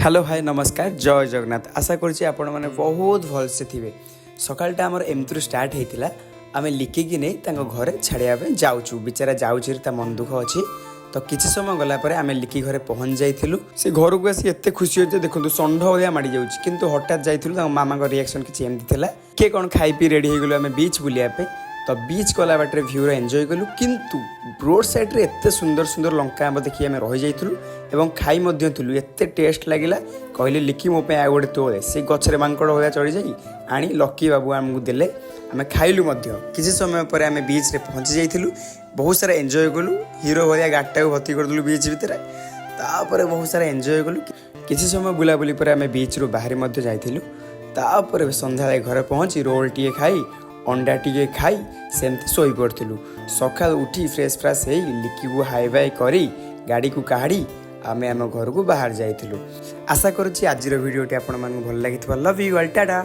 Hello hi नमस्कार जय जगन्नाथ आशा करुँचे आपण मैंने बहुत भलसे थे सकाळटा आमर एमती स्टार्ट होता आम लिखिकी नहीं घरे छाड़िया जाऊँ बेचारा जाऊँच मन दुख अच्छी तो किसी समय गलापर आम लिखि घरे पहुँच जाइलु से घर को आसी एत खुशी हो देखो षंढ भाया माड़ी जाऊँगी किंतु हठात जाइलु मामा रिएक्शन किसी एमती किए कौन खाई पी रेडी हो गलु आम बीच बुलाया तो बीच गला बाटे भ्यूर एंजॉय कलु किंतु रोड साइड रे एते सुंदर सुंदर लंका आंब देखिए आम रही जाइलु एवं खाई मध्यलु एते टेस्ट लगिला कहले लिखि मो पे आ गोटे तोड़े से गछरे मांकड़ होया चढ़ी जाई आनी लकी बाबू आमको देले आम खाइलु मध्य किसी समय पर आम बीच रे पहुंची जाइलु बहुत सारा एंजॉय कलु हीरो भाया गाड़टा भर्ती करदेलु बीच भितर तापर बहुत सारा एंजॉय कलु किसी समय बुलाबुली पर आम बीच रू बाहर मध्य जाइलु तापर संध्या घरे पहुंची रोल टीए खाई अंडा टीके खाई सेमती शोई पड़ू सका उठी फ्रेश फ्राश हो लिखि को हाई बाय करी गाड़ी को काढ़ी आम आम घर को बाहर जाइलु आशा करुँची आज भिडियोटी आपण मानक भल लगी लव यू ऑल टाटा।